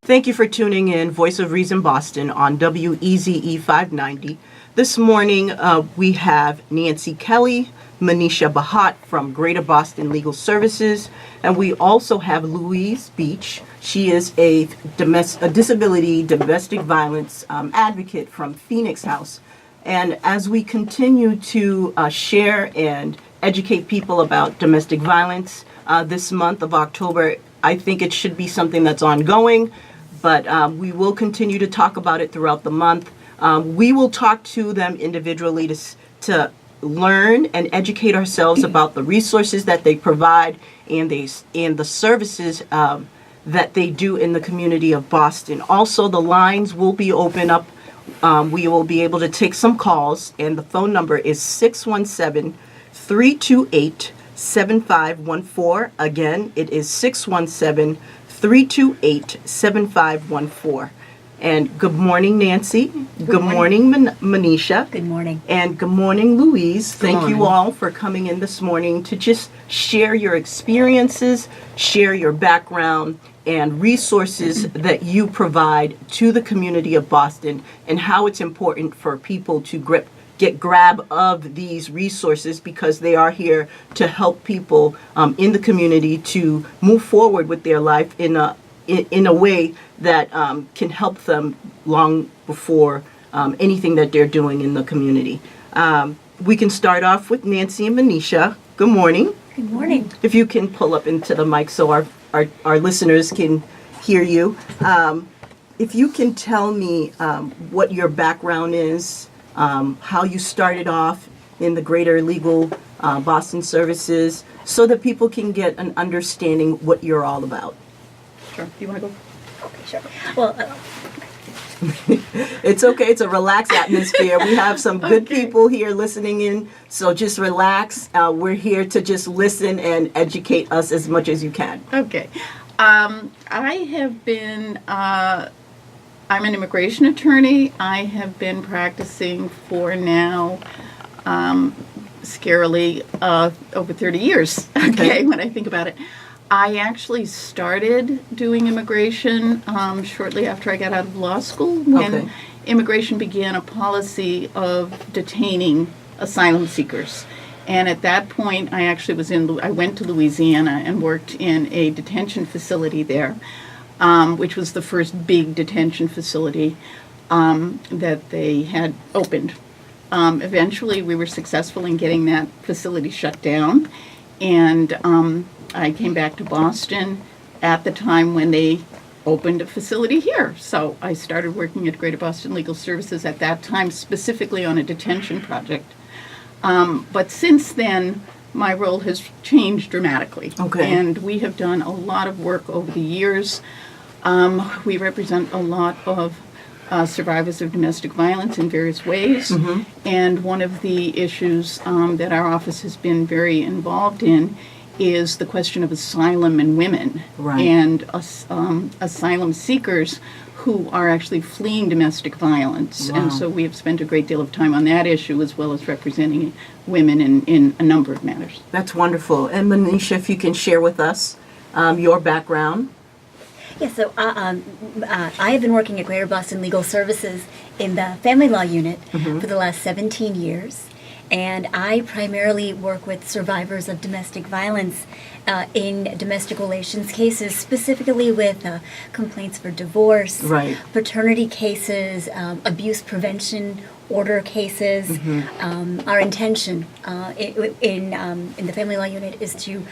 Thank you for tuning in, Voice of Reason Boston on WEZE 590. This morning we have Nancy Kelly, Manisha Bahat from Greater Boston Legal Services, and we also have Louise Beach. She is a disability domestic violence advocate from Phoenix House. And as we continue to share and educate people about domestic violence this month of October, I think it should be something that's ongoing, but we will continue to talk about it throughout the month. We will talk to them individually to learn and educate ourselves about the resources that they provide and the services that they do in the community of Boston. Also, the lines will be open up. We will be able to take some calls, and the phone number is 617-328-7514. Again, it is 617-328-7514. And good morning, Nancy. Good morning, Manisha. Good morning. And good morning, Louise. Thank you all for coming in this morning to just share your experiences, share your background, and resources that you provide to the community of Boston, and how it's important for people to get grab of these resources, because they are here to help people in the community to move forward with their life in a way that can help them long before anything that they're doing in the community. We can start off with Nancy and Manisha. Good morning. Good morning. If you can pull up into the mic so our listeners can hear you. If you can tell me what your background is, how you started off in the Greater Legal Boston Services, so that people can get an understanding what you're all about. Sure. Do you want to go? Okay, sure. Well, it's okay. It's a relaxed atmosphere. We have some good people here listening in, so just relax. We're here to just listen and educate us as much as you can. Okay. I have been, I'm an immigration attorney. I have been practicing for now, scarily, over 30 years, okay, when I think about it. I actually started doing immigration shortly after I got out of law school, when immigration began a policy of detaining asylum seekers. And at that point, I actually I went to Louisiana and worked in a detention facility there, which was the first big detention facility that they had opened. Eventually, we were successful in getting that facility shut down, and I came back to Boston at the time when they opened a facility here. So I started working at Greater Boston Legal Services at that time, specifically on a detention project. But since then, my role has changed dramatically. Okay. And we have done a lot of work over the years. We represent a lot of survivors of domestic violence in various ways. Mm-hmm. And one of the issues that our office has been very involved in is the question of asylum and women, right, and asylum seekers who are actually fleeing domestic violence. Wow. And so we have spent a great deal of time on that issue, as well as representing women in a number of matters. That's wonderful. And Manisha, if you can share with us your background. yeah, so I have been working at Greater Boston Legal Services in the family law unit for the last 17 years. And I primarily work with survivors of domestic violence in domestic relations cases, specifically with complaints for divorce, right, paternity cases, abuse prevention order cases. Our intention in the family law unit is to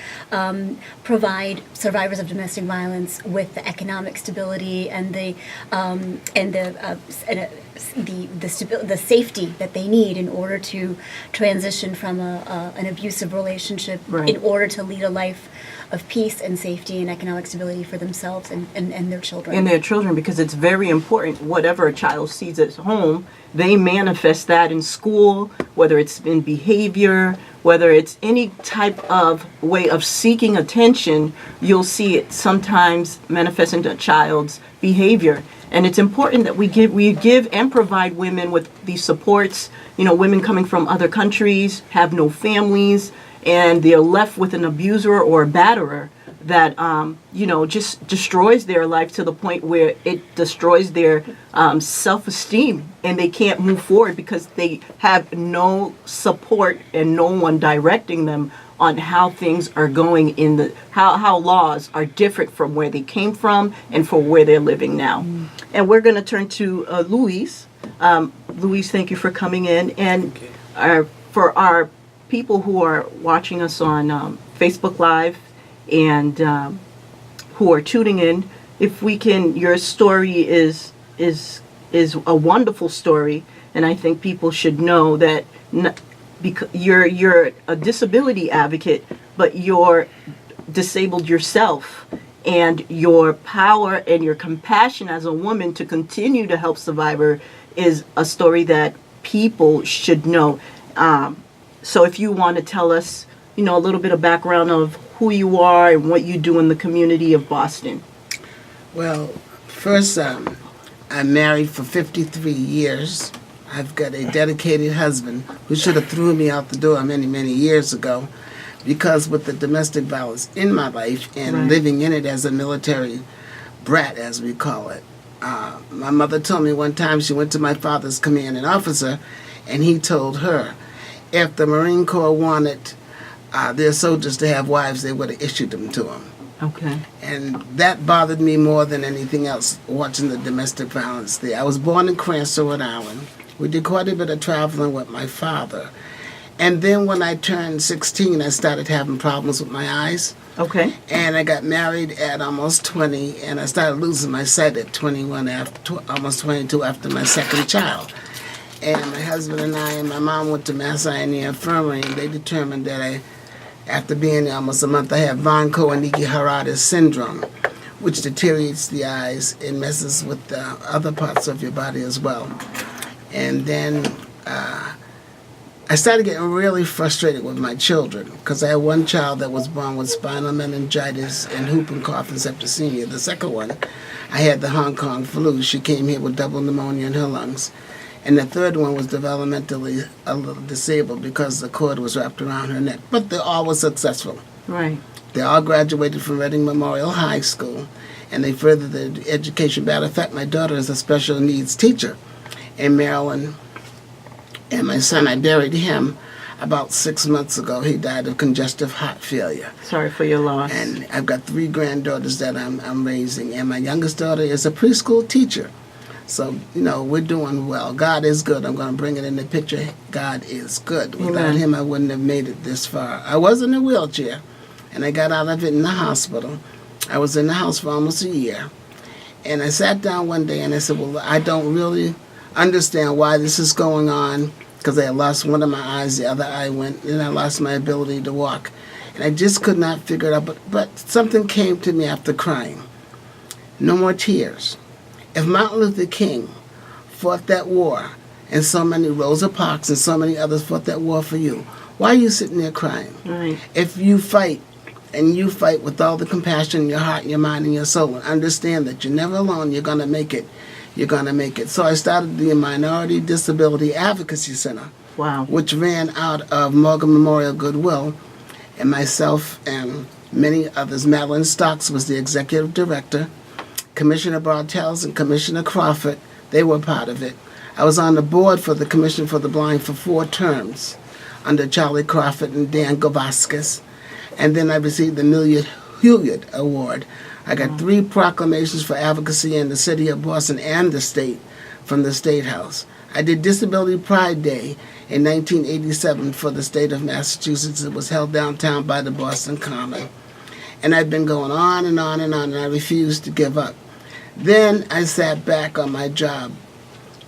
provide survivors of domestic violence with the economic stability and the safety that they need in order to transition from an abusive relationship, right, in order to lead a life of peace and safety and economic stability for themselves and their children. And their children, because it's very important. Whatever a child sees at home, they manifest that in school, whether it's in behavior, whether it's any type of way of seeking attention, you'll see it sometimes manifest into a child's behavior. And it's important that we give and provide women with these supports. You know, women coming from other countries, have no families, and they're left with an abuser or a batterer, that just destroys their life to the point where it destroys their self-esteem, and they can't move forward because they have no support and no one directing them on how things are going how laws are different from where they came from and for where they're living now. And we're going to turn to Louise. Louise, thank you for coming in. And for our people who are watching us on Facebook Live and who are tuning in, if we can, your story is a wonderful story, and I think people should know that because you're a disability advocate, but you're disabled yourself, and your power and your compassion as a woman to continue to help survivor is a story that people should know. So if you want to tell us, a little bit of background of who you are and what you do in the community of Boston. Well, first, I'm married for 53 years. I've got a dedicated husband who should have threw me out the door many, many years ago, because with the domestic violence in my life and living in it as a military brat, as we call it. My mother told me one time she went to my father's commanding officer, and he told her if the Marine Corps wanted their soldiers to have wives, they would have issued them to them. Okay. And that bothered me more than anything else, watching the domestic violence there. I was born in Cranston, Rhode Island. We did quite a bit of traveling with my father. And then when I turned 16, I started having problems with my eyes. Okay. And I got married at almost 20, and I started losing my sight at 21, almost 22 after my second child. And my husband and I and my mom went to Mass Ioneer Infirmary, and they determined that after being there almost a month, I have von Koenigi-Harada syndrome, which deteriorates the eyes and messes with the other parts of your body as well. And then I started getting really frustrated with my children, because I had one child that was born with spinal meningitis and whooping cough and septicemia. The second one, I had the Hong Kong flu. She came here with double pneumonia in her lungs. And the third one was developmentally a little disabled because the cord was wrapped around her neck. But they all were successful. Right. They all graduated from Reading Memorial High School, and they furthered their education. Matter of fact, my daughter is a special needs teacher in Maryland. And my son, I buried him about 6 months ago. He died of congestive heart failure. Sorry for your loss. And I've got 3 granddaughters that I'm raising. And my youngest daughter is a preschool teacher. So, we're doing well. God is good. I'm going to bring it in the picture. God is good. Without him, I wouldn't have made it this far. I was in a wheelchair, and I got out of it in the hospital. I was in the house for almost a year. And I sat down one day, and I said, well, I don't really understand why this is going on, because I had lost one of my eyes, the other eye went, and I lost my ability to walk. And I just could not figure it out. But something came to me after crying. No more tears. If Martin Luther King fought that war, and so many Rosa Parks and so many others fought that war for you, why are you sitting there crying? Right. If you fight, and you fight with all the compassion in your heart, your mind, and your soul, and understand that you're never alone, you're going to make it. You're going to make it. So I started the Minority Disability Advocacy Center, Wow. which ran out of Morgan Memorial Goodwill, and myself and many others. Madeline Stocks was the executive director. Commissioner Bartels and Commissioner Crawford, they were part of it. I was on the board for the Commission for the Blind for 4 terms under Charlie Crawford and Dan Gavaskis. And then I received the Hilliard Award. I got 3 proclamations for advocacy in the city of Boston and the state from the State House. I did Disability Pride Day in 1987 for the state of Massachusetts. It was held downtown by the Boston Common. And I've been going on and on and on, and I refused to give up. Then I sat back on my job,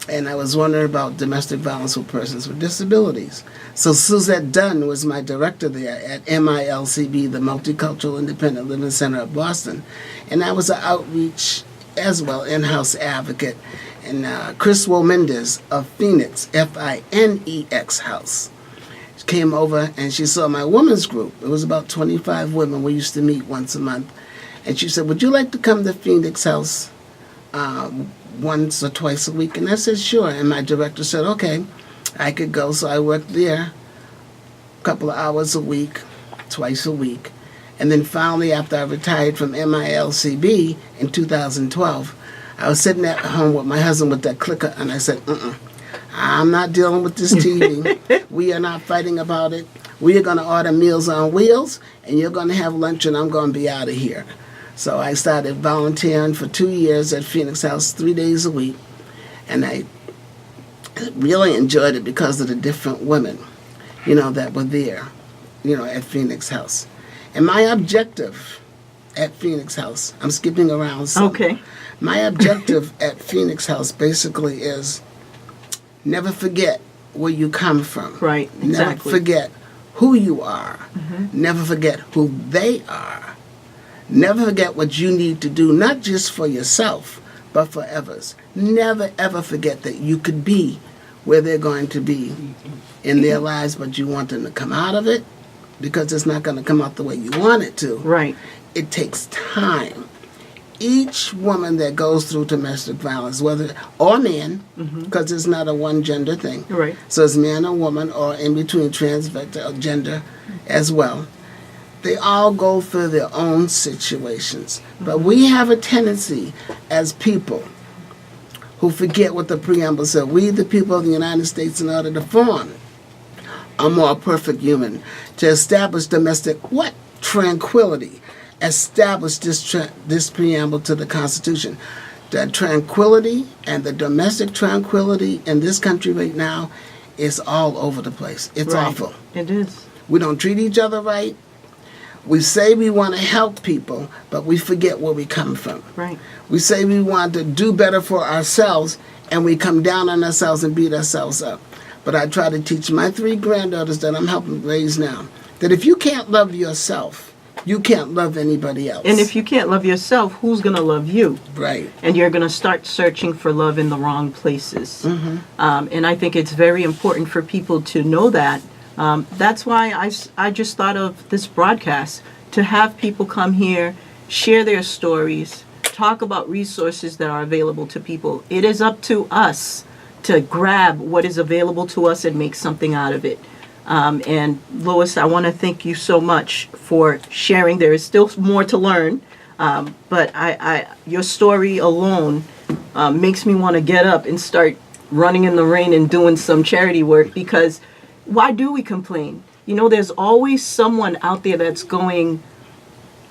and I was wondering about domestic violence with persons with disabilities. So Suzette Dunn was my director there at MILCB, the Multicultural Independent Living Center of Boston. And I was an outreach as well, in-house advocate. And Chris Womendez of Phoenix, Finex House, came over, and she saw my women's group. It was about 25 women. We used to meet once a month. And she said, would you like to come to Phoenix House once or twice a week? And I said, sure. And my director said, okay, I could go. So I worked there a couple of hours a week, twice a week. And then finally, after I retired from MILCB in 2012, I was sitting at home with my husband with that clicker, and I said, I'm not dealing with this TV. We are not fighting about it. We are going to order Meals on Wheels, and you're going to have lunch, and I'm going to be out of here. So I started volunteering for 2 years at Phoenix House 3 days a week, and I really enjoyed it because of the different women, that were there, at Phoenix House. And my objective at Phoenix House, I'm skipping around some. Okay. My objective at Phoenix House basically is never forget where you come from. Right, exactly. Never forget who you are. Never forget who they are. Never forget what you need to do, not just for yourself, but for others. Never, ever forget that you could be where they're going to be in their lives, but you want them to come out of it, because it's not going to come out the way you want it to. Right. It takes time. Each woman that goes through domestic violence, or man, because it's not a one gender thing. Right. So it's man or woman, or in between transvector or gender as well. They all go through their own situations. But we have a tendency as people who forget what the preamble said. We, the people of the United States, in order to form a more perfect human, to establish domestic tranquility. Establish this preamble to the Constitution. The tranquility and the domestic tranquility in this country right now is all over the place. It's Right. awful. It is. We don't treat each other right. We say we want to help people, but we forget where we come from. Right. We say we want to do better for ourselves, and we come down on ourselves and beat ourselves up. But I try to teach my 3 granddaughters that I'm helping raise now, that if you can't love yourself, you can't love anybody else. And if you can't love yourself, who's going to love you? Right. And you're going to start searching for love in the wrong places. And I think it's very important for people to know that. That's why I just thought of this broadcast, to have people come here, share their stories, talk about resources that are available to people. It is up to us to grab what is available to us and make something out of it. And Lois, I want to thank you so much for sharing. There is still more to learn, but your story alone makes me want to get up and start running in the rain and doing some charity work, because why do we complain? There's always someone out there that's going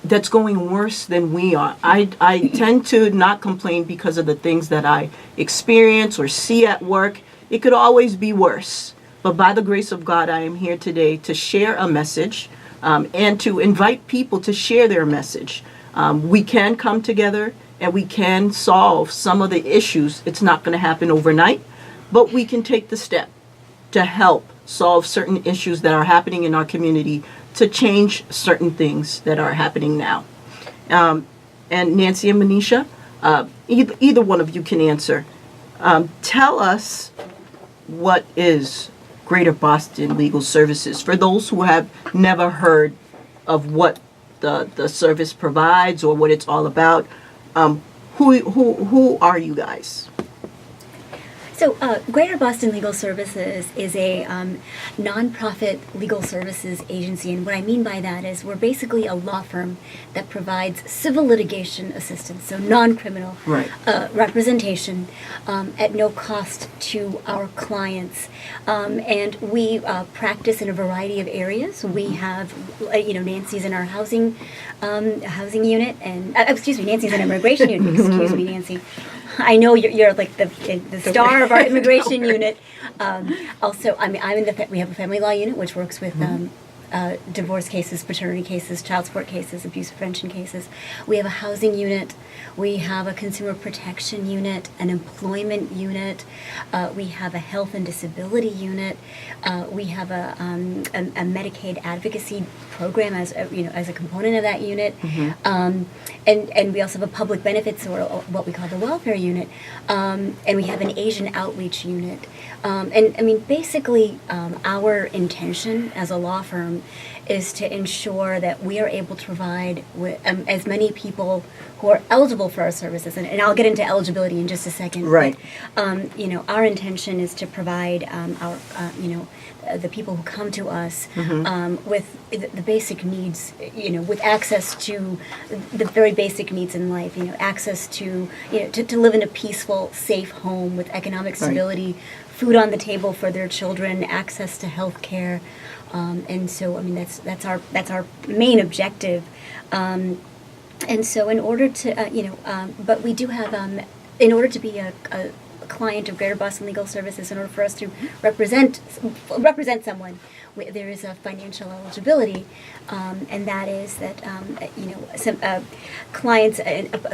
worse than we are. I tend to not complain because of the things that I experience or see at work. It could always be worse. But by the grace of God, I am here today to share a message and to invite people to share their message. We can come together and we can solve some of the issues. It's not going to happen overnight, but we can take the step to help solve certain issues that are happening in our community, to change certain things that are happening now. And Nancy and Manisha, either one of you can answer. Tell us, what is Greater Boston Legal Services, for those who have never heard of what the service provides or what it's all about. Who are you guys? So, Greater Boston Legal Services is a nonprofit legal services agency, and what I mean by that is we're basically a law firm that provides civil litigation assistance, so non-criminal Right. representation at no cost to our clients, and we practice in a variety of areas. We have, Nancy's in our housing unit, and Nancy's in our immigration unit. Excuse me, Nancy. I know you're like the star of our immigration unit. Also, I'm we have a family law unit which works with divorce cases, paternity cases, child support cases, abuse prevention cases. We have a housing unit. We have a consumer protection unit, an employment unit. We have a health and disability unit. We have a Medicaid advocacy program as a component of that unit. And we also have a public benefits, or what we call the welfare unit. And we have an Asian outreach unit. And I mean, basically, our intention as a law firm is to ensure that we are able to provide as many people who are eligible for our services, and I'll get into eligibility in just a second. Right. But, our intention is to provide the people who come to us with the basic needs, with access to the very basic needs in life, access to live in a peaceful, safe home with economic stability, food on the table for their children, access to health care. And so, that's our main objective. And so in order to, but we do have, in order to be a client of Greater Boston Legal Services, in order for us to represent someone, there is a financial eligibility, and that is that some clients,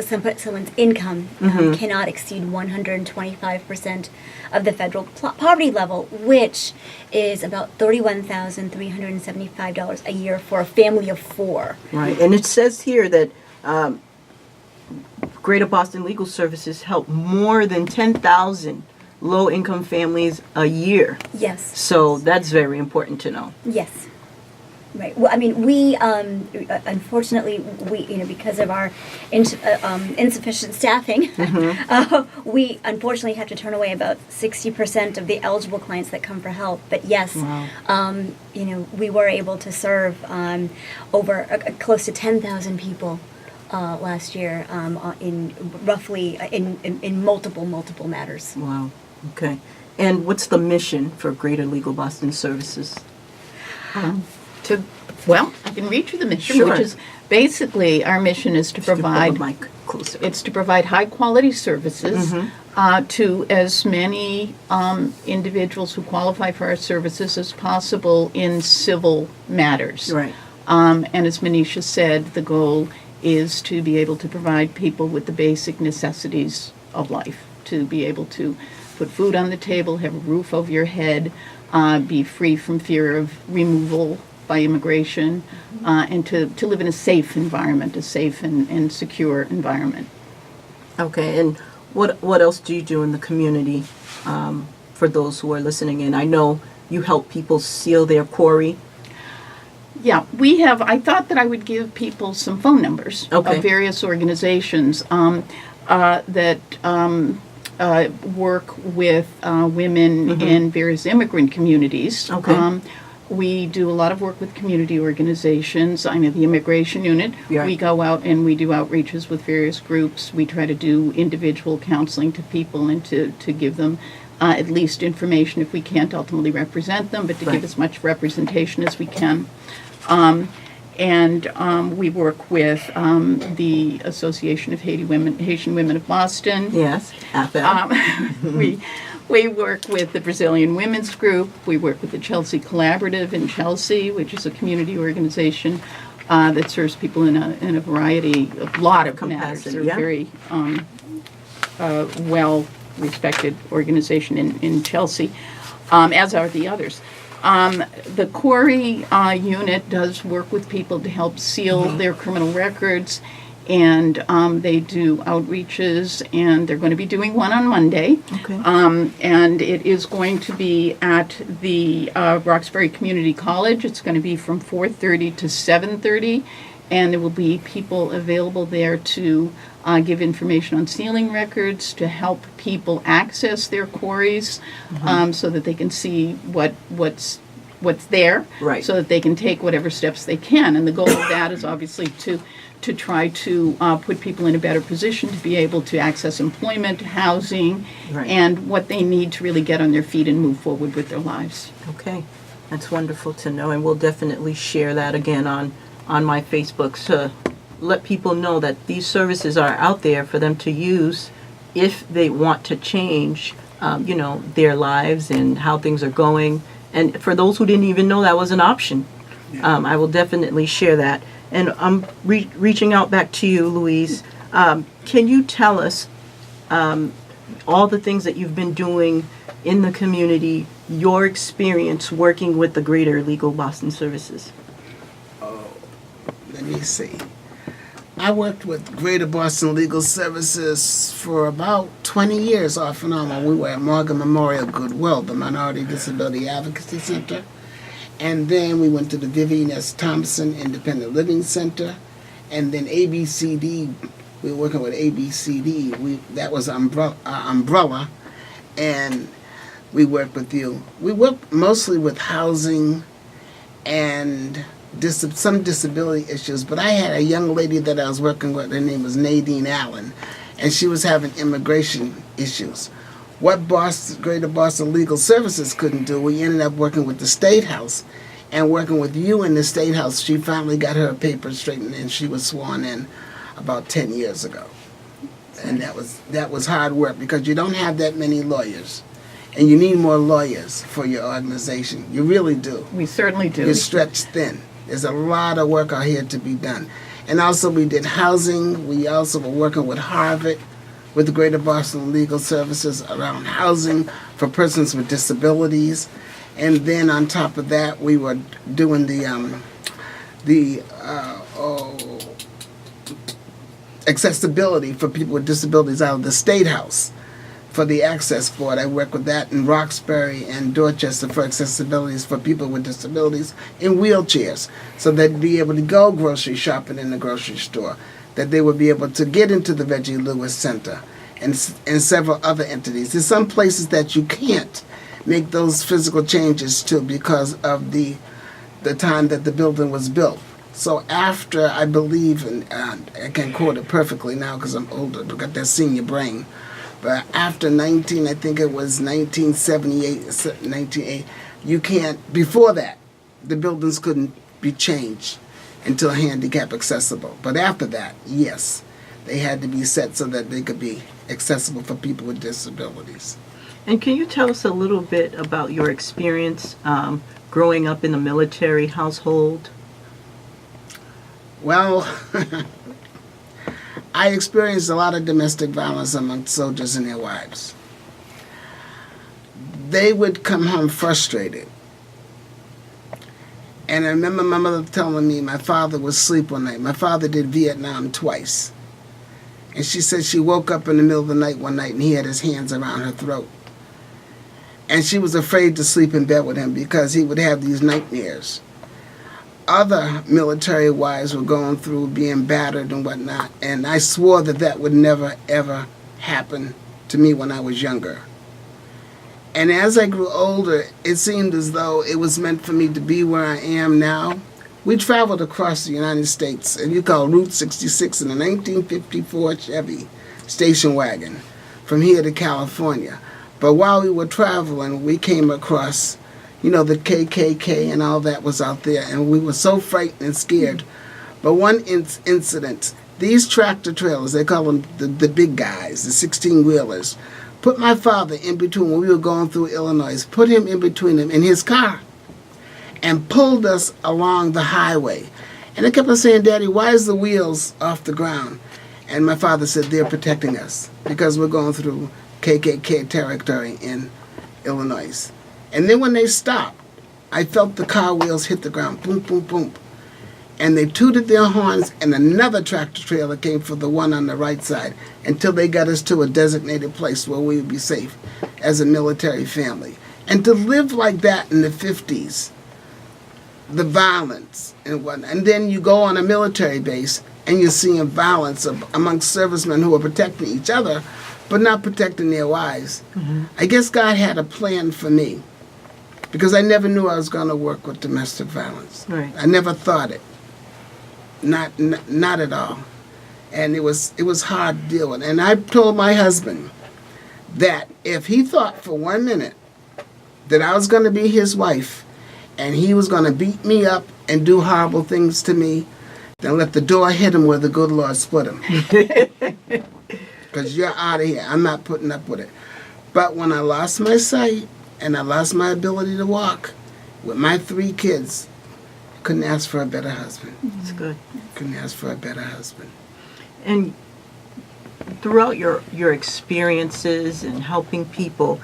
someone's income cannot exceed 125% of the federal poverty level, which is about $31,375 a year for a family of 4. Right, and it says here that Greater Boston Legal Services help more than 10,000 low-income families a year. Yes. So that's very important to know. Yes. Right. Well, we unfortunately because of our insufficient staffing, we unfortunately have to turn away about 60% of the eligible clients that come for help. But yes, Wow. We were able to serve over close to 10,000 people last year in roughly in multiple matters. Wow. Okay. And what's the mission for Greater Legal Boston Services? Well, I can read you the mission, Sure. which is basically our mission is to provide. Pull the mic closer. It's to provide high quality services to as many individuals who qualify for our services as possible in civil matters. Right. And as Manisha said, the goal is to be able to provide people with the basic necessities of life, to be able to put food on the table, have a roof over your head, be free from fear of removal by immigration, and to live in a safe environment, a safe and secure environment. Okay. And what else do you do in the community for those who are listening in? I know you help people seal their quarry. Yeah, I thought that I would give people some phone numbers of various organizations that work with women in various immigrant communities. Okay. We do a lot of work with community organizations. I'm at the immigration unit. Yeah. We go out and we do outreaches with various groups. We try to do individual counseling to people and to give them at least information if we can't ultimately represent them, but to give as much representation as we can. And we work with the Association of Haitian Women of Boston. Yes. AFL. We work with the Brazilian Women's Group. We work with the Chelsea Collaborative in Chelsea, which is a community organization that serves people in a variety, a lot of matters. They're a very well-respected organization in Chelsea, as are the others. The Quarry unit does work with people to help seal their criminal records, and they do outreaches, and they're going to be doing one on Monday. Okay. And it is going to be at the Roxbury Community College. It's going to be from 4:30 to 7:30, and there will be people available there to give information on sealing records, to help people access their quarries, so that they can see what's there, Right. so that they can take whatever steps they can. And the goal of that is obviously to try to put people in a better position to be able to access employment, housing, Right. and what they need to really get on their feet and move forward with their lives. Okay. That's wonderful to know, and we'll definitely share that again on my Facebook to let people know that these services are out there for them to use if they want to change, their lives and how things are going. And for those who didn't even know that was an option, I will definitely share that. And I'm reaching out back to you, Louise. Can you tell us all the things that you've been doing in the community, your experience working with the Greater Legal Boston Services? Let me see. I worked with Greater Boston Legal Services for about 20 years off and on when we were at Morgan Memorial Goodwill, the Minority Disability Advocacy Center. And then we went to the Vivian S. Thompson Independent Living Center. And then ABCD, we were working with ABCD. That was umbrella. And we worked with you. We worked mostly with housing and some disability issues. But I had a young lady that I was working with. Her name was Nadine Allen. And she was having immigration issues. What Greater Boston Legal Services couldn't do, we ended up working with the State House and working with you in the State House. She finally got her papers straightened and she was sworn in about 10 years ago. And that was hard work because you don't have that many lawyers. And you need more lawyers for your organization. You really do. We certainly do. You're stretched thin. There's a lot of work out here to be done. And also we did housing. We also were working with Harvard, with the Greater Boston Legal Services around housing for persons with disabilities. And then on top of that, we were doing the accessibility for people with disabilities out of the State House for the Access Board. I work with that in Roxbury and Dorchester for accessibilities for people with disabilities in wheelchairs so they'd be able to go grocery shopping in the grocery store, that they would be able to get into the Reggie Lewis Center and several other entities. There's some places that you can't make those physical changes to because of the time that the building was built. So after, I believe, and I can't quote it perfectly now because I'm older, I've got that senior brain, but after I think it was 1978, you can't, before that, the buildings couldn't be changed until handicap accessible. But after that, yes, they had to be set so that they could be accessible for people with disabilities. And can you tell us a little bit about your experience growing up in a military household? Well, I experienced a lot of domestic violence among soldiers and their wives. They would come home frustrated. And I remember my mother telling me my father would sleep one night. My father did Vietnam twice. And she said she woke up in the middle of the night one night and he had his hands around her throat. And she was afraid to sleep in bed with him because he would have these nightmares. Other military wives were going through being battered and whatnot, and I swore that would never, ever happen to me when I was younger. And as I grew older, it seemed as though it was meant for me to be where I am now. We traveled across the United States, and you call Route 66 in a 1954 Chevy station wagon from here to California. But while we were traveling, we came across, the KKK and all that was out there, and we were so frightened and scared. But one incident, these tractor trailers, they call them the big guys, the 16-wheelers, put my father in between when we were going through Illinois, put him in between them in his car and pulled us along the highway. And I kept on saying, Daddy, why is the wheels off the ground? And my father said, they're protecting us because we're going through KKK territory in Illinois. And then when they stopped, I felt the car wheels hit the ground, boom, boom, boom. And they tooted their horns, and another tractor trailer came for the one on the right side until they got us to a designated place where we would be safe as a military family. And to live like that in the 50s, the violence and whatnot. And then you go on a military base and you're seeing violence amongst servicemen who are protecting each other, but not protecting their wives. Mm-hmm. I guess God had a plan for me because I never knew I was going to work with domestic violence. Right. I never thought it. Not at all. And it was hard to deal with. And I told my husband that if he thought for 1 minute that I was going to be his wife and he was going to beat me up and do horrible things to me, then let the door hit him where the good Lord split him. Because you're out of here. I'm not putting up with it. But when I lost my sight and I lost my ability to walk with my 3 kids, couldn't ask for a better husband. That's good. Couldn't ask for a better husband. And throughout your experiences and helping people,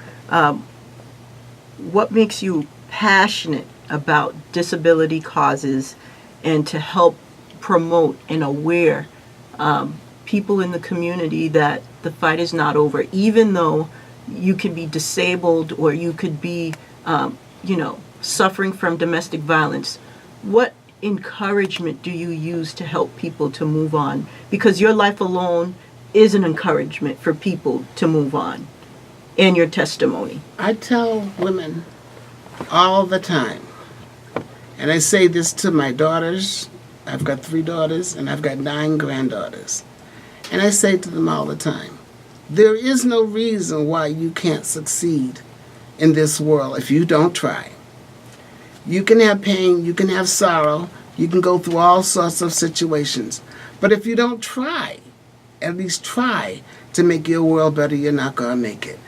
what makes you passionate about disability causes and to help promote and aware people in the community that the fight is not over, even though you could be disabled or you could be, suffering from domestic violence, what encouragement do you use to help people to move on? Because your life alone is an encouragement for people to move on, and your testimony. I tell women all the time, and I say this to my daughters. I've got 3 daughters, and I've got 9 granddaughters. And I say to them all the time, there is no reason why you can't succeed in this world if you don't try. You can have pain, you can have sorrow, you can go through all sorts of situations. But if you don't try, at least try to make your world better, you're not going to make it.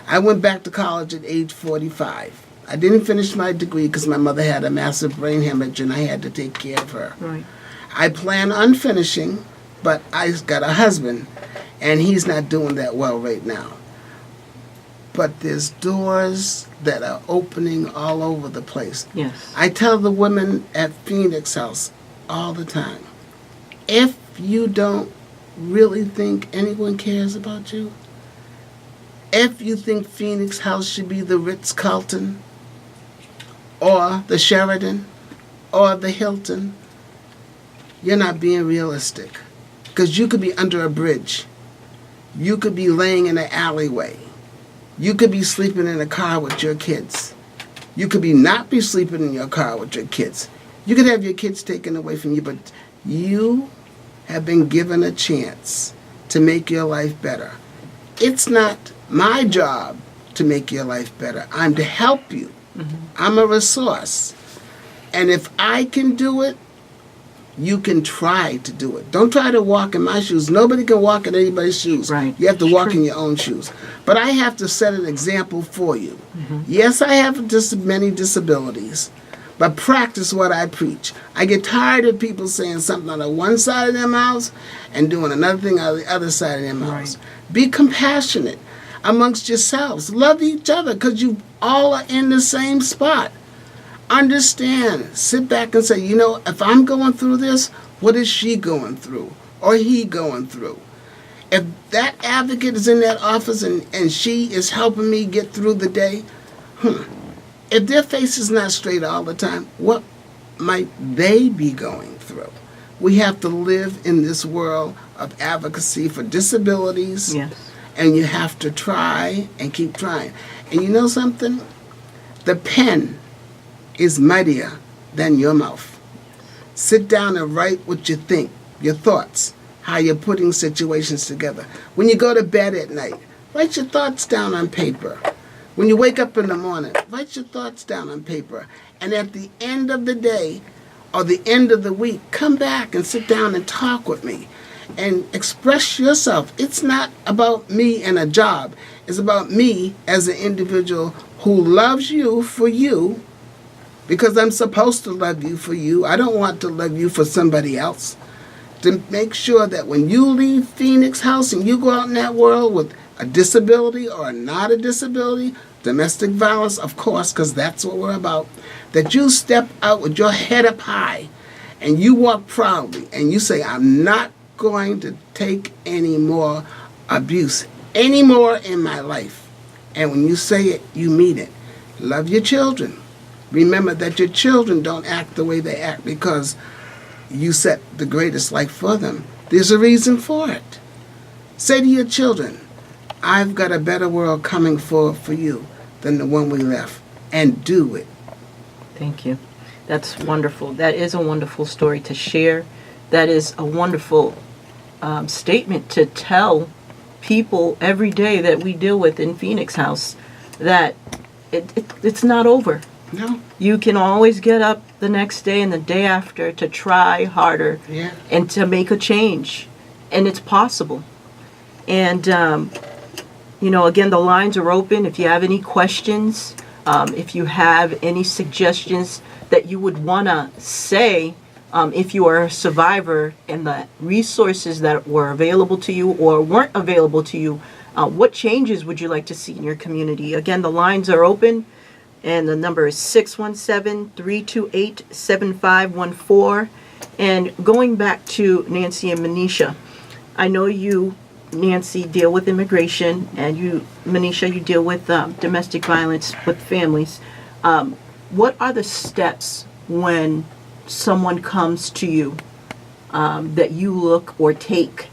I went back to college at age 45. I didn't finish my degree because my mother had a massive brain hemorrhage and I had to take care of her. Right. I plan on finishing, but I got a husband, and he's not doing that well right now. But there's doors that are opening all over the place. Yes. I tell the women at Phoenix House all the time, if you don't really think anyone cares about you, if you think Phoenix House should be the Ritz-Carlton or the Sheraton or the Hilton, you're not being realistic. Because you could be under a bridge. You could be laying in an alleyway. You could be sleeping in a car with your kids. You could be not be sleeping in your car with your kids. You could have your kids taken away from you, but you have been given a chance to make your life better. It's not my job to make your life better. I'm to help you. I'm a resource. And if I can do it, you can try to do it. Don't try to walk in my shoes. Nobody can walk in anybody's shoes. Right. You have to It's walk true. in your own shoes. But I have to set an example for you. Yes, I have many disabilities, but practice what I preach. I get tired of people saying something on the one side of their mouths and doing another thing on the other side of their mouths. Be compassionate amongst yourselves. Love each other because you all are in the same spot. Understand. Sit back and say, you know, if I'm going through this, what is she going through or he going through? If that advocate is in that office and she is helping me get through the day, if their face is not straight all the time, what might they be going through? We have to live in this world of advocacy for disabilities. Yes. And you have to try and keep trying. And you know something? The pen is mightier than your mouth. Sit down and write what you think, your thoughts, how you're putting situations together. When you go to bed at night, write your thoughts down on paper. When you wake up in the morning, write your thoughts down on paper. And at the end of the day or the end of the week, come back and sit down and talk with me and express yourself. It's not about me and a job. It's about me as an individual who loves you for you, because I'm supposed to love you for you. I don't want to love you for somebody else. To make sure that when you leave Phoenix House and you go out in that world with a disability or not a disability, domestic violence, of course, because that's what we're about, that you step out with your head up high and you walk proudly and you say, I'm not going to take any more abuse anymore in my life. And when you say it, you mean it. Love your children. Remember that your children don't act the way they act because you set the greatest life for them. There's a reason for it. Say to your children, I've got a better world coming for you than the one we left. And do it. Thank you. That's wonderful. That is a wonderful story to share. That is a wonderful statement to tell people every day that we deal with in Phoenix House that it's not over. No. You can always get up the next day and the day after to try harder and to make a change. And it's possible. And, you know, again, the lines are open. If you have any questions, if you have any suggestions that you would want to say, if you are a survivor and the resources that were available to you or weren't available to you, what changes would you like to see in your community? Again, the lines are open. And the number is 617-328-7514. And going back to Nancy and Manisha, I know you, Nancy, deal with immigration, and you, Manisha, you deal with domestic violence with families. what are the steps when someone comes to you that you look or take?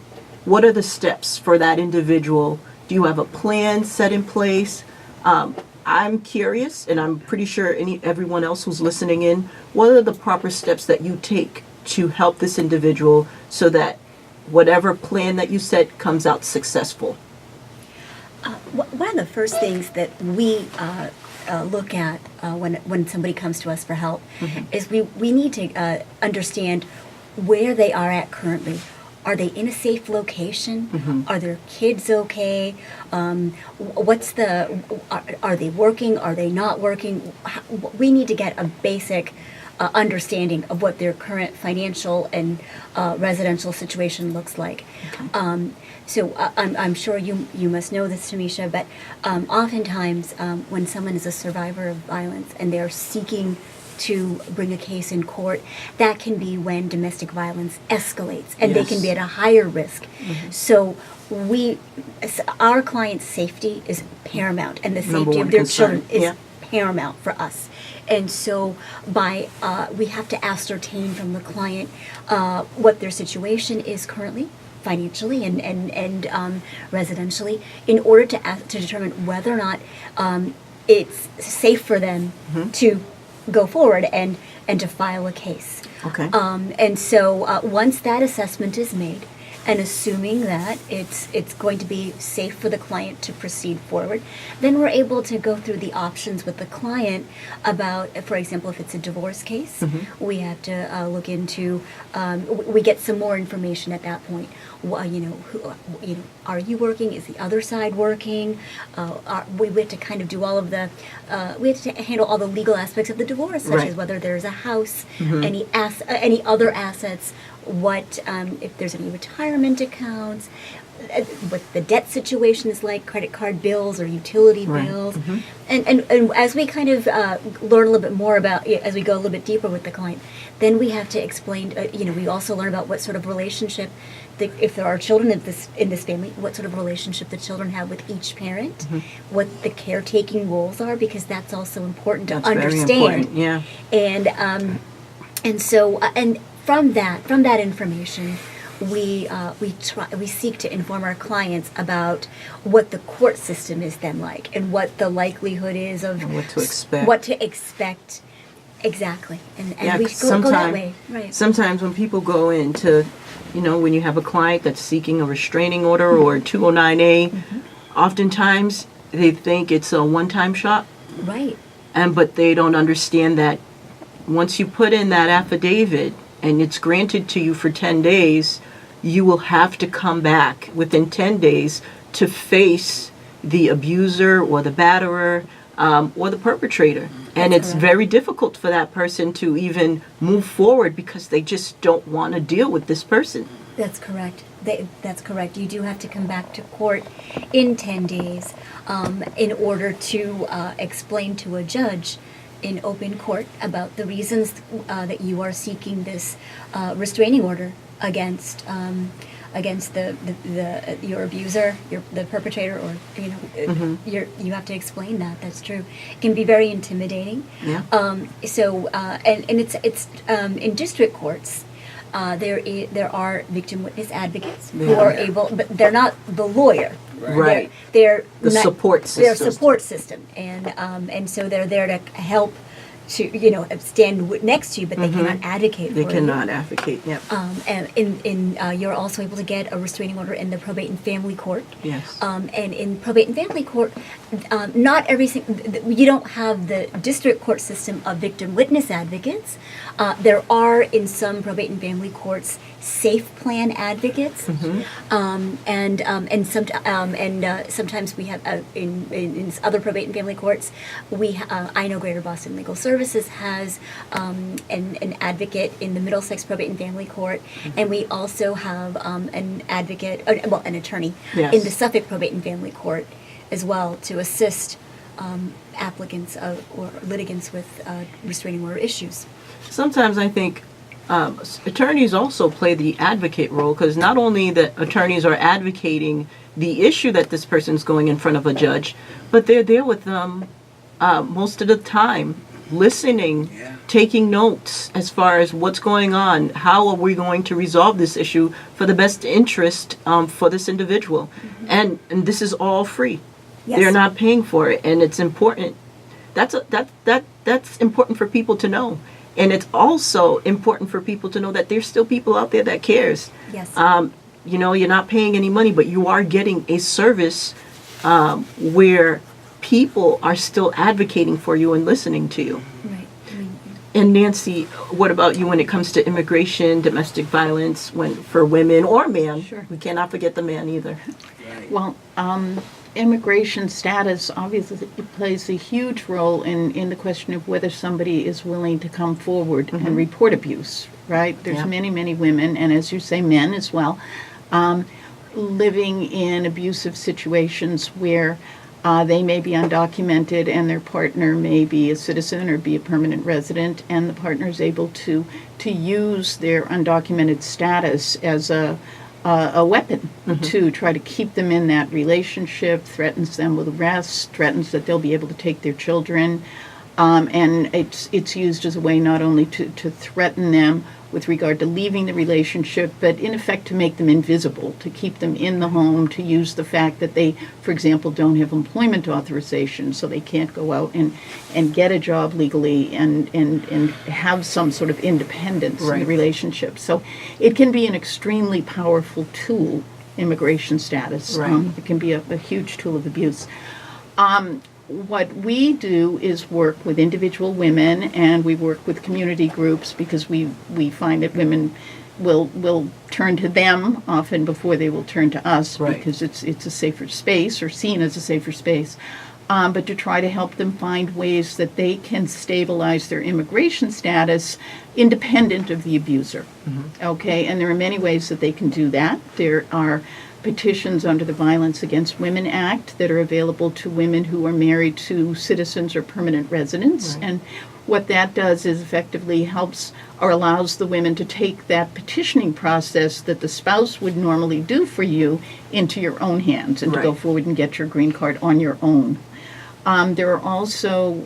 What are the steps for that individual? Do you have a plan set in place? I'm curious, and I'm pretty sure everyone else who's listening in, what are the proper steps that you take to help this individual so that whatever plan that you set comes out successful? One of the first things that we look at when somebody comes to us for help is we need to understand where they are at currently. Are they in a safe location? Are their kids okay? Are they working? Are they not working? We need to get a basic understanding of what their current financial and residential situation looks like. So I'm sure you must know this, Tamisha, but oftentimes when someone is a survivor of violence and they're seeking to bring a case in court, that can be when domestic violence escalates and they can be at a higher risk. So our clients' safety is paramount, and the safety of their children is paramount for us. And so we have to ascertain from the client what their situation is currently, financially and residentially, in order to determine whether or not it's safe for them to go forward and to file a case. Okay. And so once that assessment is made, and assuming that it's going to be safe for the client to proceed forward, then we're able to go through the options with the client about, for example, if it's a divorce case, we have to look into, we get some more information at that point. Are you working? Is the other side working? We have to kind of do all of we have to handle all the legal aspects of the divorce, such as whether there's a house, any other assets, if there's any retirement accounts, what the debt situation is like, credit card bills or utility bills. And as we kind of learn a little bit more about, as we go a little bit deeper with the client, then we have to explain, we also learn about what sort of relationship, if there are children in this family, what sort of relationship the children have with each parent, what the caretaking roles are, because that's also important to understand. Very important, yeah. And so from that information, we seek to inform our clients about what the court system is then like, and what the likelihood is of what to expect. Exactly, and we go that way. Right. Sometimes when people go into, when you have a client that's seeking a restraining order or a 209A, oftentimes they think it's a one-time shot. Right. But they don't understand that once you put in that affidavit and it's granted to you for 10 days, you will have to come back within 10 days to face the abuser or the batterer or the perpetrator. And it's very difficult for that person to even move forward because they just don't want to deal with this person. That's correct. That's correct. You do have to come back to court in 10 days in order to explain to a judge in open court about the reasons that you are seeking this restraining order against your abuser, the perpetrator, or you have to explain that. That's true. It can be very intimidating. Yeah. And it's in district courts. There are victim witness advocates who are able, but they're not the lawyer. Right. They're the support system. They're support system, and so they're there to help to stand next to you, but they cannot advocate for you. They cannot advocate. Yep. And you're also able to get a restraining order in the probate and family court. Yes. And in probate and family court, not you don't have the district court system of victim witness advocates. There are in some probate and family courts safe plan advocates, and sometimes we have in other probate and family courts I know Greater Boston Legal Services has an advocate in the Middlesex Probate and Family Court, and we also have an advocate, an attorney in the Suffolk Probate and Family Court as well to assist applicants or litigants with restraining order issues. Sometimes I think attorneys also play the advocate role, because not only that attorneys are advocating the issue that this person's going in front of a judge, but they're there with them most of the time listening, taking notes as far as what's going on, how are we going to resolve this issue for the best interest for this individual. And this is all free. Yes. They're not paying for it, and it's important. That's important for people to know. And it's also important for people to know that there's still people out there that cares. Yes. You know, you're not paying any money, but you are getting a service where people are still advocating for you and listening to you. Right. And Nancy, what about you when it comes to immigration, domestic violence, for women or men? Sure. We cannot forget the man either. Well, immigration status obviously plays a huge role in the question of whether somebody is willing to come forward and report abuse, right? There's Yeah. many women, and as you say, men as well, living in abusive situations where they may be undocumented and their partner may be a citizen or be a permanent resident, and the partner is able to use their undocumented status as a weapon to try to keep them in that relationship, threatens them with arrest, threatens that they'll be able to take their children, and it's used as a way not only to threaten them with regard to leaving the relationship, but in effect to make them invisible, to keep them in the home, to use the fact that they, for example, don't have employment authorization, so they can't go out and get a job legally and have some sort of independence in the Right. relationship. So it can be an extremely powerful tool, immigration status. Right. It can be a huge tool of abuse. What we do is work with individual women, and we work with community groups because we find that women will turn to them often before they will turn to us, Right. because it's a safer space or seen as a safer space. But to try to help them find ways that they can stabilize their immigration status independent of the abuser. Okay, and there are many ways that they can do that. There are petitions under the Violence Against Women Act that are available to women who are married to citizens or permanent residents. Right. And what that does is effectively helps or allows the women to take that petitioning process that the spouse would normally do for you into your own hands and to go Right. forward and get your green card on your own. There are also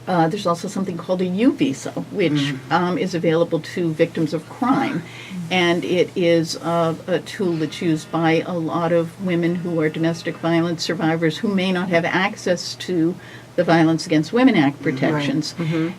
there's also something called a U visa, which is available to victims of crime. And it is a tool that's used by a lot of women who are domestic violence survivors who may not have access to the Violence Against Women Act protections.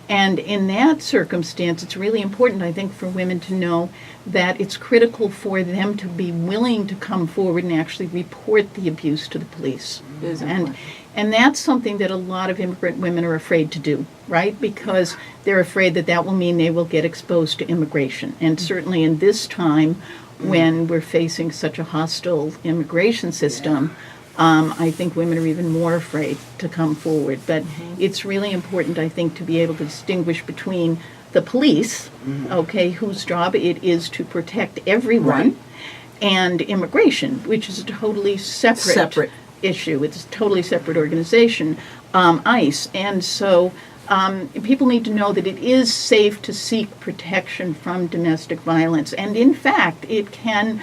And in that circumstance, it's really important, I think, for women to know that it's critical for them to be willing to come forward and actually report the abuse to the police. It is important. And that's something that a lot of immigrant women are afraid to do, right? Because they're afraid that that will mean they will get exposed to immigration. And certainly in this time, when we're facing such a hostile immigration system, I think women are even more afraid to come forward. But it's really important, I think, to be able to distinguish between the police, okay, whose job it is to protect everyone, Right. and immigration, which is a totally separate issue. It's a totally separate organization, ICE. And so people need to know that it is safe to seek protection from domestic violence. And in fact, it can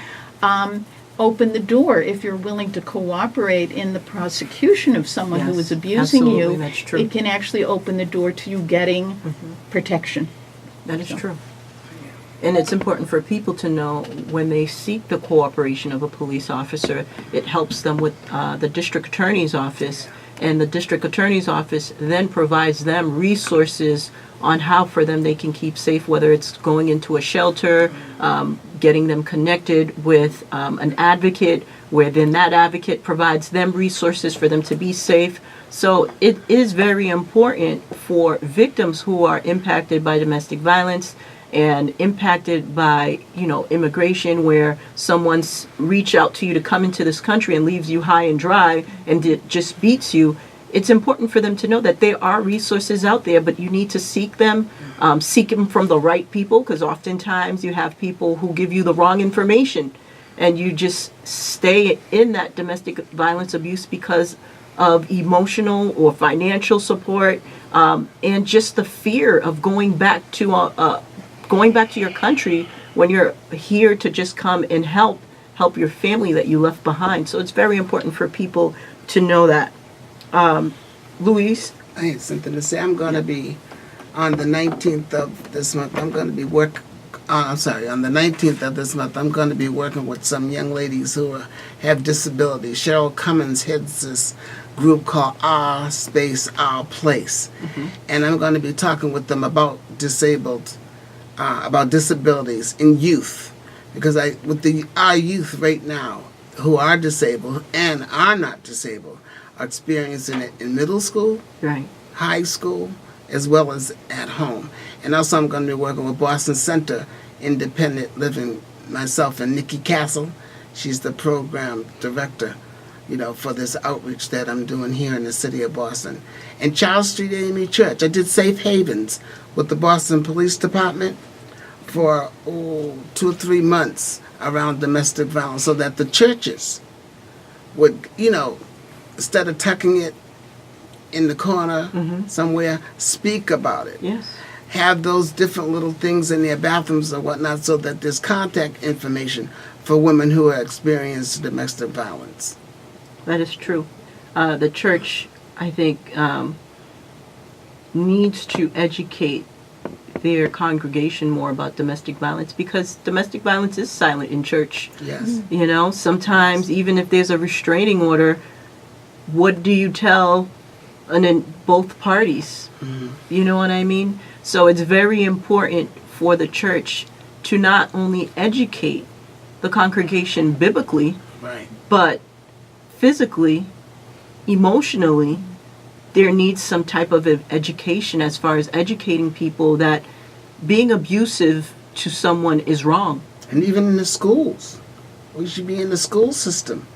open the door if you're willing to cooperate in the prosecution of someone who Yes, is abusing absolutely, you. that's true. It can actually open the door to you getting protection. That is true. And it's important for people to know when they seek the cooperation of a police officer, it helps them with the district attorney's office. And the district attorney's office then provides them resources on how for them they can keep safe, whether it's going into a shelter, getting them connected with an advocate, where then that advocate provides them resources for them to be safe. So it is very important for victims who are impacted by domestic violence and impacted by, immigration, where someone's reach out to you to come into this country and leaves you high and dry and it just beats you. It's important for them to know that there are resources out there, but you need to seek them from the right people, because oftentimes you have people who give you the wrong information and you just stay in that domestic violence abuse because of emotional or financial support, and just the fear of going back to your country when you're here to just come and help your family that you left behind. So it's very important for people to know that. Louise, I had something to say. I'm going to be on the 19th of this month. I'm going to be on the 19th of this month, I'm going to be working with some young ladies who have disabilities. Cheryl Cummins heads this group called Our Space, Our Place. And I'm going to be talking with them about disabilities in youth. Because our youth right now who are disabled and are not disabled are experiencing it in middle school, Right. high school, as well as at home. And also I'm going to be working with Boston Center Independent Living, myself and Nikki Castle. She's the program director, for this outreach that I'm doing here in the city of Boston. And Charles Street AME Church, I did Safe Havens with the Boston Police Department for 2 or 3 months around domestic violence, so that the churches would, instead of tucking it in the corner somewhere, speak about it. Yes. Have those different little things in their bathrooms or whatnot, so that there's contact information for women who are experiencing domestic violence. That is true. The church, I think, needs to educate their congregation more about domestic violence, because domestic violence is silent in church. Yes. Sometimes even if there's a restraining order, what do you tell both parties? You know what I mean? So it's very important for the church to not only educate the congregation biblically, Right. but physically, emotionally, there needs some type of education as far as educating people that being abusive to someone is wrong. And even in the schools. We should be in the school system,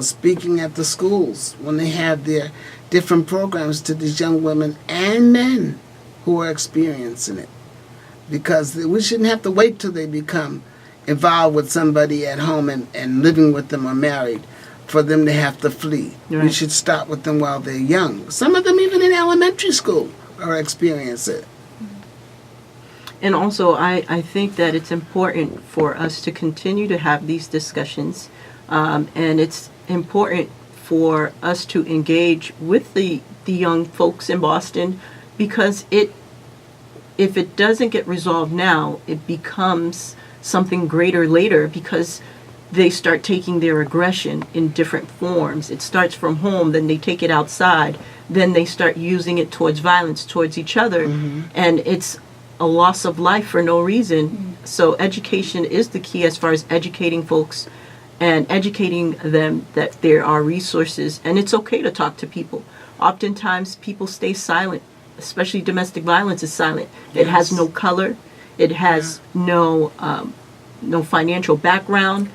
speaking at the schools when they have their different programs to these young women and men who are experiencing it. Because we shouldn't have to wait till they become involved with somebody at home and living with them or married for them to have to flee. Right. We should start with them while they're young. Some of them even in elementary school are experiencing it. And also, I think that it's important for us to continue to have these discussions, and it's important for us to engage with the young folks in Boston, because if it doesn't get resolved now, it becomes something greater later, because they start taking their aggression in different forms. It starts from home, then they take it outside, then they start using it towards violence towards each other, and it's a loss of life for no reason. So education is the key as far as educating folks and educating them that there are resources, and it's okay to talk to people. Oftentimes people stay silent, especially domestic violence is silent. It has no color, it has no financial background.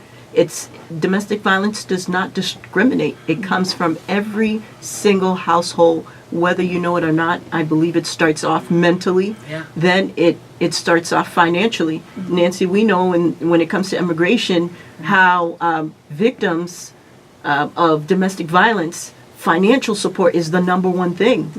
Domestic violence does not discriminate. It comes from every single household, whether you know it or not. I believe it starts off mentally, then it starts off financially. Nancy, we know when it comes to immigration, how victims of domestic violence, financial support is the number one thing.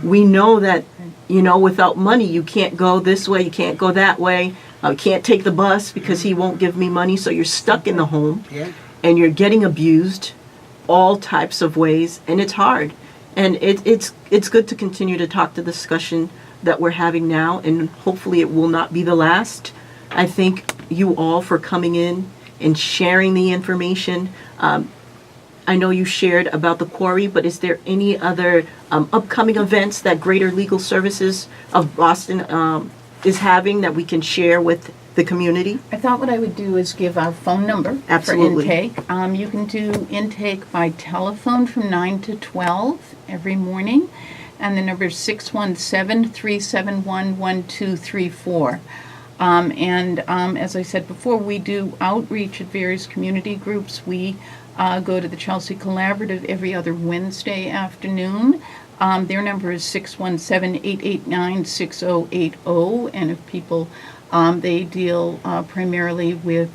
We know that, without money, you can't go this way, you can't go that way. I can't take the bus because he won't give me money, so you're stuck in the home, and you're getting abused all types of ways, and it's hard. And it's good to continue to talk the discussion that we're having now, and hopefully it will not be the last. I thank you all for coming in and sharing the information. I know you shared about the quarry, but is there any other upcoming events that Greater Legal Services of Boston is having that we can share with the community? I thought what I would do is give our phone number Absolutely. for intake. You can do intake by telephone from 9 to 12 every morning, and the number is 617-371-1234. As I said before, we do outreach at various community groups. We go to the Chelsea Collaborative every other Wednesday afternoon. Their number is 617-889-6080, and if people, they deal primarily with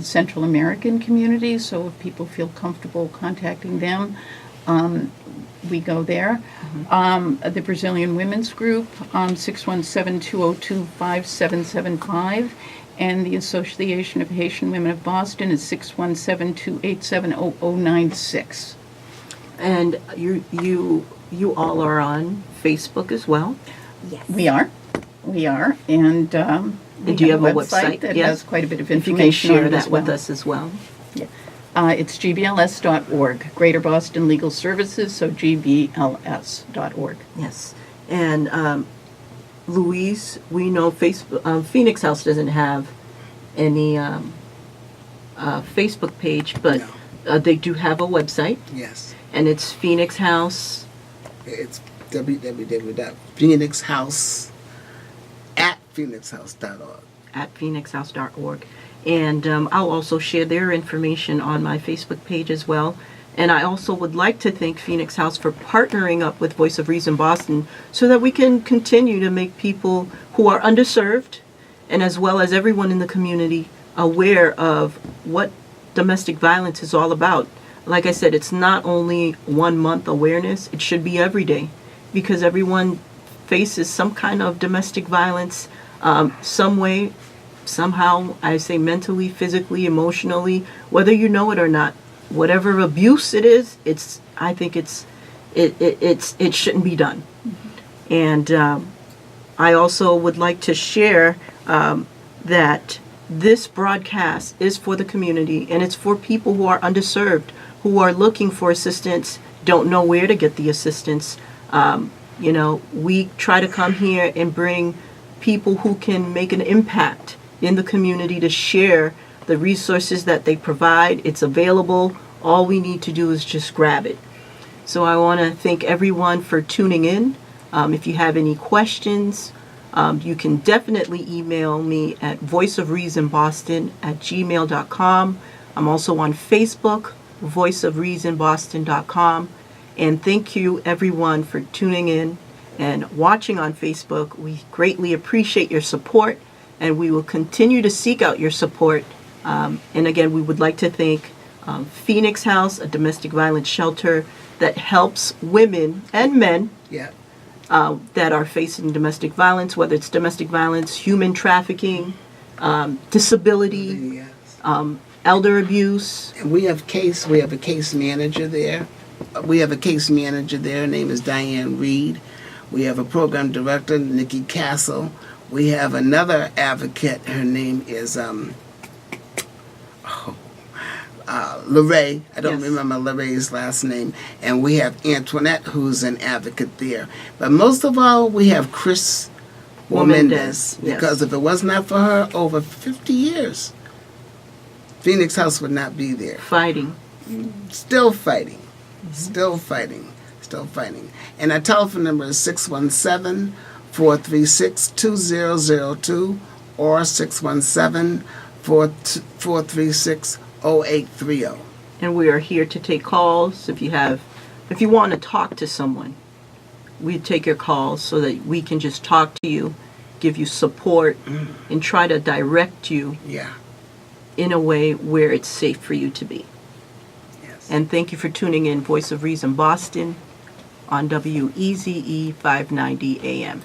Central American communities, so if people feel comfortable contacting them, we go there. The Brazilian Women's Group, 617-202-5775, and the Association of Haitian Women of Boston is 617-287-0096. And you You all are on Facebook as well. Yes. We are. And we do you have a website website? that Yes. has quite a bit of If you information can share on it as that well. with us as well. It's gbls.org, Greater Boston Legal Services, so gbls.org. Yes. And Louise, we know Facebook, Phoenix House doesn't have any Facebook page, but they do have a website, Yes. and it's Phoenix House. It's www.phoenixhouse at phoenixhouse.org. At phoenixhouse.org. And I'll also share their information on my Facebook page as well. And I also would like to thank Phoenix House for partnering up with Voice of Reason Boston so that we can continue to make people who are underserved, and as well as everyone in the community, aware of what domestic violence is all about. Like I said, it's not only 1 month awareness, it should be every day, because everyone faces some kind of domestic violence, some way, somehow. I say mentally, physically, emotionally, whether you know it or not. Whatever abuse it is, I think it shouldn't be done. And I also would like to share that this broadcast is for the community, and it's for people who are underserved, who are looking for assistance, don't know where to get the assistance. We try to come here and bring people who can make an impact in the community to share the resources that they provide. It's available. All we need to do is just grab it. So I want to thank everyone for tuning in. If you have any questions, you can definitely email me at voiceofreasonboston@gmail.com. I'm also on Facebook, voiceofreasonboston.com. And thank you everyone for tuning in and watching on Facebook. We greatly appreciate your support, and we will continue to seek out your support. And again, we would like to thank Phoenix House, a domestic violence shelter that helps women and men Yeah. that are facing domestic violence, whether it's domestic violence, human trafficking, disability, Yes. elder abuse. And we have a case manager there. Her name is Diane Reed. We have a program director, Nikki Castle. We have another advocate. Her name is LaRae. I don't Yes. remember LaRae's last name. And we have Antoinette, who's an advocate there. But most of all, we have Chris Womendez, Womendez. yes. Because if it was not for her, over 50 years, Phoenix House would not be there. Fighting. Still fighting. Still fighting. Still fighting. And our telephone number is 617-436-2002 or 617-436-0830. And we are here to take calls. If you want to talk to someone, we take your calls so that we can just talk to you, give you support, and try to direct you Yeah. in a way where it's safe for you to be. Yes. And thank you for tuning in Voice of Reason Boston on WEZE 590 AM.